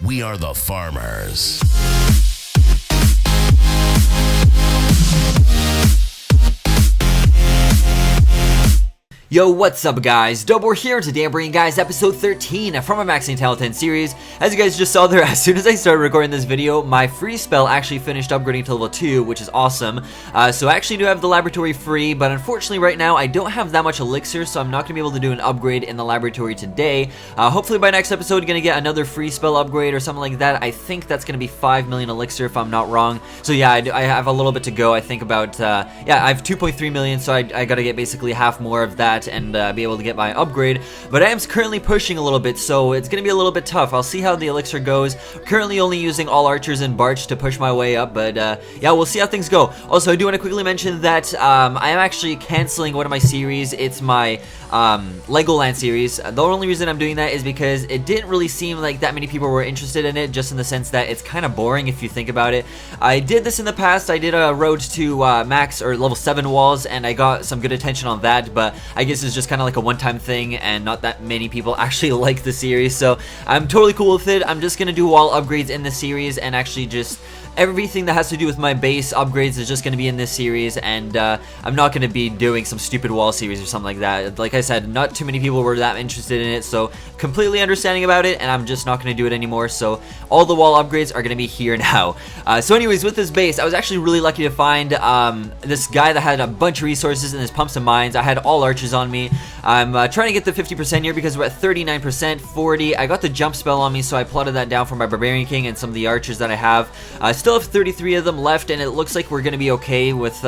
We are the farmers. Yo, what's up guys? DubWar here, and today I'm bringing you guys episode 13 from my MAXING TH10 series. As you guys just saw there, as soon as I started recording this video, my free spell actually finished upgrading to level 2, which is awesome. So I actually do have the laboratory free, but unfortunately right now I don't have that much elixir, so I'm not going to be able to do an upgrade in the laboratory today. Hopefully by next episode I'm going to get another free spell upgrade or something like that. I think that's going to be 5 million elixir if I'm not wrong. So yeah, I have a little bit to go. I think about, yeah, I have 2.3 million, so I got to get basically half more of that and be able to get my upgrade, but I am currently pushing a little bit, so it's gonna be a little bit tough. I'll see how the elixir goes. Currently only using all archers and Barch to push my way up, but yeah, we'll see how things go. Also, I do want to quickly mention that I am actually canceling one of my series. It's my Legoland series. The only reason I'm doing that is because it didn't really seem like that many people were interested in it, just in the sense that it's kind of boring if you think about it. I did this in the past. I did a road to max or level 7 walls, and I got some good attention on that, but I guess it's just kind of like a one-time thing, and not that many people actually like the series, so I'm totally cool with it. I'm just gonna do wall upgrades in the series, and actually just everything that has to do with my base upgrades is just going to be in this series, and I'm not going to be doing some stupid wall series or something like that. Like I said, not too many people were that interested in it, so completely understanding about it, and I'm just not going to do it anymore. So all the wall upgrades are going to be here now. So anyways, with this base, I was actually really lucky to find this guy that had a bunch of resources in his pumps and mines. I had all archers on me. I'm trying to get the 50% here because we're at 39%, 40. I got the jump spell on me, so I plotted that down for my Barbarian King and some of the archers that I have. I still have 33 of them left, and it looks like we're going to be okay with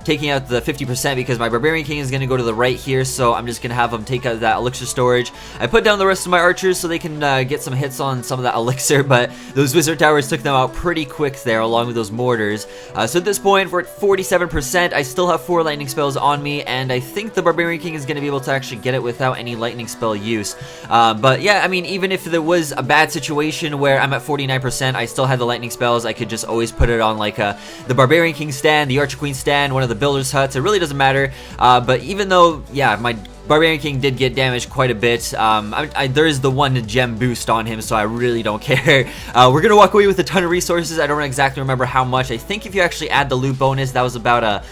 taking out the 50% because my Barbarian King is going to go to the right here, so I'm just going to have them take out that elixir storage. I put down the rest of my archers so they can get some hits on some of that elixir, but those wizard towers took them out pretty quick there, along with those mortars. So at this point, we're at 47%. I still have 4 lightning spells on me, and I think the Barbarian King is going to be able to actually get it without any lightning spell use. But yeah, I mean, even if there was a bad situation where I'm at 49%, I still had the lightning spells. I could just always put it on like the Barbarian King stand, the Archer Queen stand, one of the builders' huts. It really doesn't matter. But even though, yeah, my Barbarian King did get damaged quite a bit, there is the 1 gem boost on him, so I really don't care. We're gonna walk away with a ton of resources. I don't exactly remember how much. I think if you actually add the loot bonus, that was about a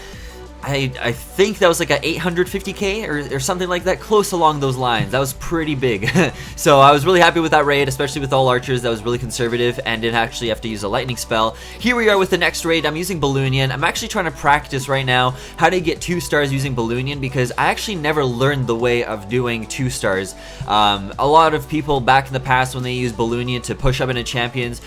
I think that was like a 850k or something like that, close along those lines. That was pretty big. So I was really happy with that raid, especially with all archers. That was really conservative and didn't actually have to use a lightning spell. Here we are with the next raid. I'm using Balloonian. I'm actually trying to practice right now how to get 2 stars using Balloonian, because I actually never learned the way of doing 2 stars. A lot of people back in the past, when they used Balloonian to push up into champions,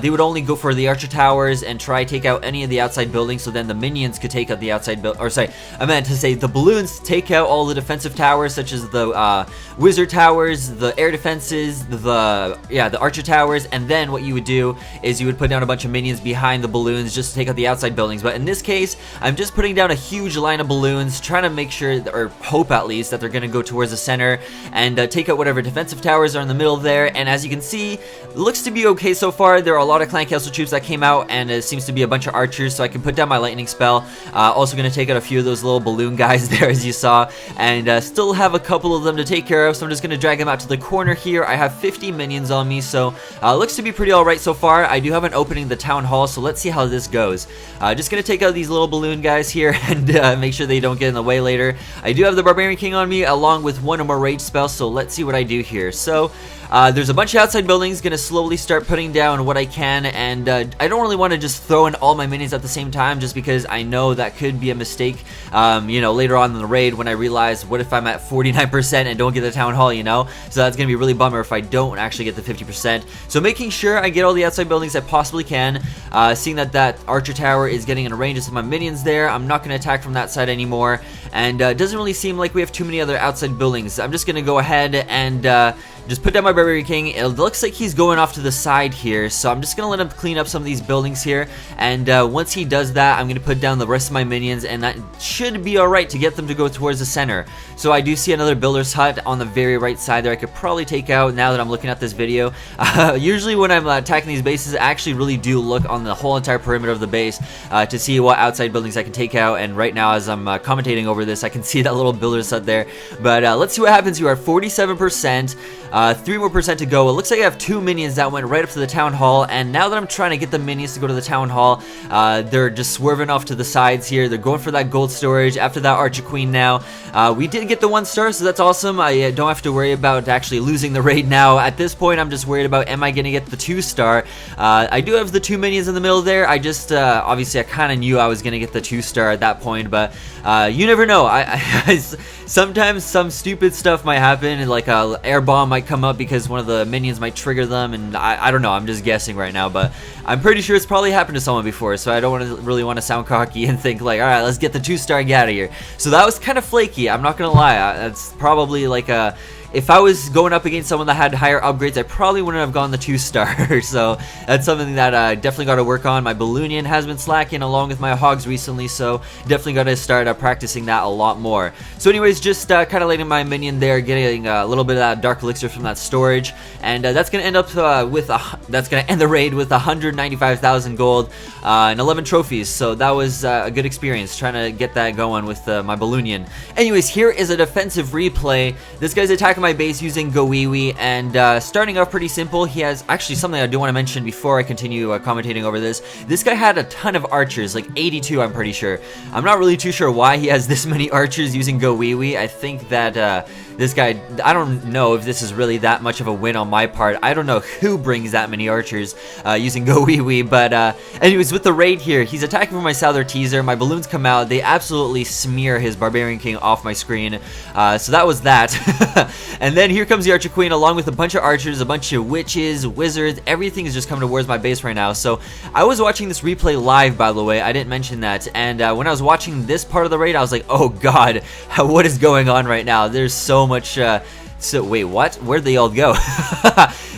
they would only go for the archer towers and try take out any of the outside buildings, so then the minions could take out the outside buildings. Or sorry, I meant to say the balloons take out all the defensive towers, such as the wizard towers, the air defenses, the archer towers, and then what you would do is you would put down a bunch of minions behind the balloons just to take out the outside buildings. But in this case, I'm just putting down a huge line of balloons, trying to make sure, or hope at least, that they're going to go towards the center and take out whatever defensive towers are in the middle there. And as you can see, it looks to be okay so far. There are a lot of clan castle troops that came out, and it seems to be a bunch of archers, so I can put down my lightning spell. Also going to take out a few of those little balloon guys there, as you saw, and still have a couple of them to take care of, so I'm just going to drag them out to the corner here. I have 50 minions on me, so looks to be pretty alright so far. I do have an opening in the town hall, so let's see how this goes. Just going to take out these little balloon guys here and make sure they don't get in the way later. I do have the Barbarian King on me, along with 1 or more rage spells, so let's see what I do here. So there's a bunch of outside buildings. Gonna slowly start putting down what I can, and I don't really want to just throw in all my minions at the same time, just because I know that could be a mistake, you know, later on in the raid, when I realize, what if I'm at 49% and don't get the town hall, you know? So that's gonna be really bummer if I don't actually get the 50%. So making sure I get all the outside buildings I possibly can, seeing that archer tower is getting in range of some of my minions there, I'm not gonna attack from that side anymore, and it doesn't really seem like we have too many other outside buildings. I'm just gonna go ahead and just put down my Barbarian King. It looks like he's going off to the side here, so I'm just gonna let him clean up some of these buildings here, and once he does that, I'm gonna put down the rest of my minions, and that should be alright to get them to go towards the center. So I do see another builder's hut on the very right side there I could probably take out now that I'm looking at this video. Usually when I'm attacking these bases, I actually really do look on the whole entire perimeter of the base to see what outside buildings I can take out, and right now as I'm commentating over this, I can see that little builder's hut there. But let's see what happens. You are 47%. 3 more percent to go. It looks like I have 2 minions that went right up to the town hall, and now that I'm trying to get the minions to go to the town hall, they're just swerving off to the sides here. They're going for that gold storage after that Archer Queen now. We did get the 1 star, so that's awesome. I don't have to worry about actually losing the raid now. At this point, I'm just worried about, am I going to get the 2 star? I do have the 2 minions in the middle there. I just, obviously, I kind of knew I was going to get the 2 star at that point, but you never know. Sometimes some stupid stuff might happen, like a air bomb might come up because one of the minions might trigger them, and I don't know. I'm just guessing right now, but I'm pretty sure it's probably happened to someone before, so I don't really want to sound cocky and think like, all right, let's get the 2 star and get out of here. So that was kind of flaky. I'm not gonna lie. That's probably like a. If I was going up against someone that had higher upgrades, I probably wouldn't have gone the 2 star. So that's something that I definitely got to work on. My Balloonian has been slacking along with my Hogs recently, so definitely got to start practicing that a lot more. So anyways, just kind of letting my minion there, getting a little bit of that Dark Elixir from that storage, and that's going to end up that's going to end the raid with 195,000 gold and 11 trophies. So that was a good experience trying to get that going with my Balloonian. Anyways, here is a defensive replay. This guy's attacking my base using Gowiwi, and starting off pretty simple. He has actually something I do want to mention before I continue commentating over this. This guy had a ton of archers, like 82, I'm pretty sure. I'm not really too sure why he has this many archers using Gowiwi. I think that this guy, I don't know if this is really that much of a win on my part. I don't know who brings that many archers using Gowiwi, but anyways, with the raid here, he's attacking for my Souther Teaser. My balloons come out. They absolutely smear his Barbarian King off my screen. So that was that. And then here comes the Archer Queen along with a bunch of archers, a bunch of witches, wizards. Everything is just coming towards my base right now. So I was watching this replay live, by the way. I didn't mention that. And when I was watching this part of the raid, I was like, oh god, what is going on right now? There's so much... So wait, what? Where'd they all go?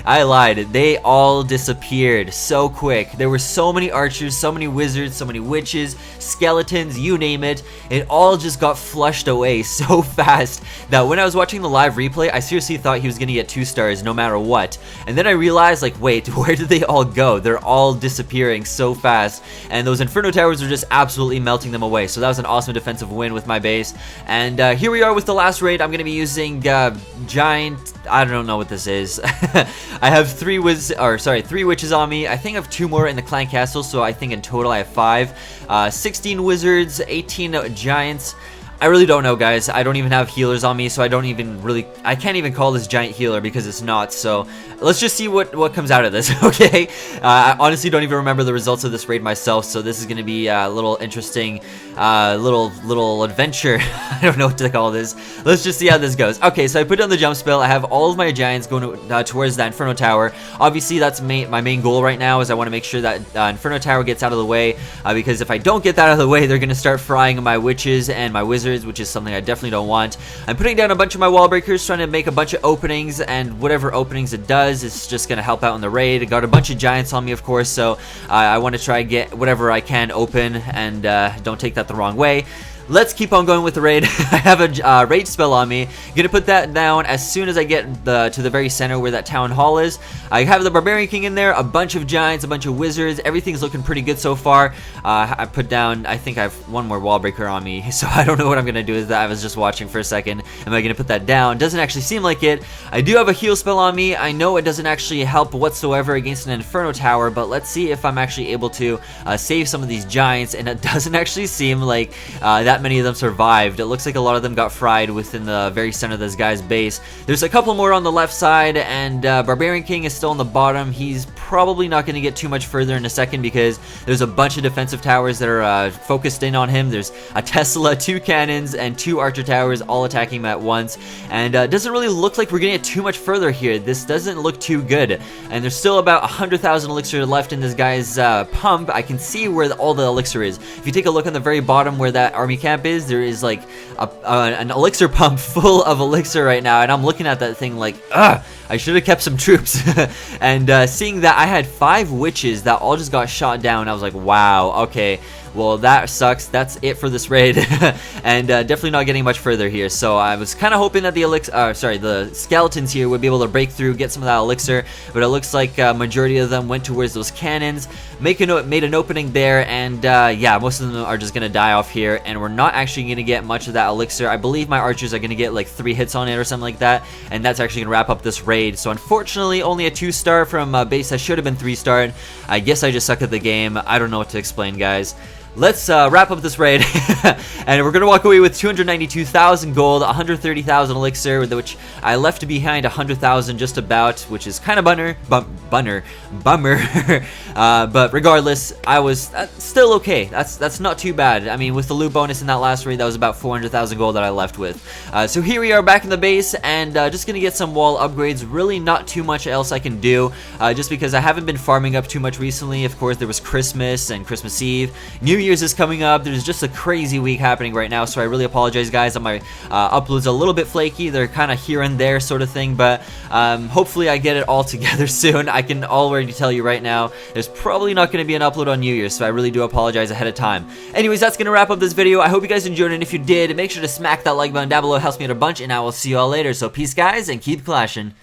I lied. They all disappeared so quick. There were so many archers, so many wizards, so many witches, skeletons, you name it. It all just got flushed away so fast that when I was watching the live replay, I seriously thought he was gonna get 2 stars no matter what. And then I realized, like, wait, where did they all go? They're all disappearing so fast. And those Inferno Towers were just absolutely melting them away. So that was an awesome defensive win with my base. And here we are with the last raid. I'm gonna be using Giant... I don't know what this is. I have 3 witches on me. I think I have 2 more in the clan castle, so I think in total I have 5. 16 wizards, 18 giants. I really don't know, guys. I don't even have healers on me, so I can't even call this giant healer because it's not. So let's just see what comes out of this, okay? I honestly don't even remember the results of this raid myself, so this is going to be a little interesting, little adventure. I don't know what to call this. Let's just see how this goes. Okay, so I put down the jump spell. I have all of my giants going towards that Inferno Tower. Obviously, that's my main goal right now, is I want to make sure that Inferno Tower gets out of the way, because if I don't get that out of the way, they're going to start frying my witches and my wizards, which is something I definitely don't want. I'm putting down a bunch of my wall breakers, trying to make a bunch of openings, and whatever openings it does, it's just going to help out in the raid. I got a bunch of giants on me, of course, so I want to try and get whatever I can open, and don't take that the wrong way. Let's keep on going with the raid. I have a rage spell on me. Gonna put that down as soon as I get to the very center where that town hall is. I have the Barbarian King in there, a bunch of giants, a bunch of wizards. Everything's looking pretty good so far. I put down, I think I have 1 more wall breaker on me, so I don't know what I'm gonna do with that. I was just watching for a second. Am I gonna put that down? Doesn't actually seem like it. I do have a heal spell on me. I know it doesn't actually help whatsoever against an Inferno Tower, but let's see if I'm actually able to save some of these giants, and it doesn't actually seem like that many of them survived. It looks like a lot of them got fried within the very center of this guy's base. There's a couple more on the left side, and Barbarian King is still on the bottom. He's probably not going to get too much further in a second because there's a bunch of defensive towers that are focused in on him. There's a Tesla, 2 cannons, and 2 archer towers all attacking him at once, and it doesn't really look like we're going to get too much further here. This doesn't look too good, and there's still about 100,000 elixir left in this guy's pump. I can see where all the elixir is. If you take a look on the very bottom where that army camp is, there is like an elixir pump full of elixir right now, and I'm looking at that thing like, ugh, I should have kept some troops. And seeing that I had 5 witches that all just got shot down, I was like, wow, okay, well, that sucks. That's it for this raid, and definitely not getting much further here. So I was kind of hoping that the skeletons here would be able to break through, get some of that elixir, but it looks like majority of them went towards those cannons, made an opening there, and yeah, most of them are just gonna die off here, and we're not actually gonna get much of that elixir. I believe my archers are gonna get like 3 hits on it or something like that, and that's actually gonna wrap up this raid. So unfortunately, only a 2-star from base that should have been 3-starred. I guess I just suck at the game. I don't know what to explain, guys. Let's wrap up this raid, and we're gonna walk away with 292,000 gold, 130,000 elixir, which I left behind 100,000 just about, which is kind of bummer. But regardless, I was still okay. That's not too bad. I mean, with the loot bonus in that last raid, that was about 400,000 gold that I left with. So here we are back in the base, and just gonna get some wall upgrades. Really not too much else I can do, just because I haven't been farming up too much recently. Of course, there was Christmas and Christmas Eve. New Year's is coming up. There's just a crazy week happening right now, so I really apologize, guys, that my uploads a little bit flaky. They're kind of here and there sort of thing, but hopefully I get it all together soon. I can already tell you right now, there's probably not going to be an upload on New Year's, so I really do apologize ahead of time. Anyways, that's going to wrap up this video. I hope you guys enjoyed it, and if you did, make sure to smack that like button down below. It helps me out a bunch, and I will see you all later. So peace, guys, and keep clashing.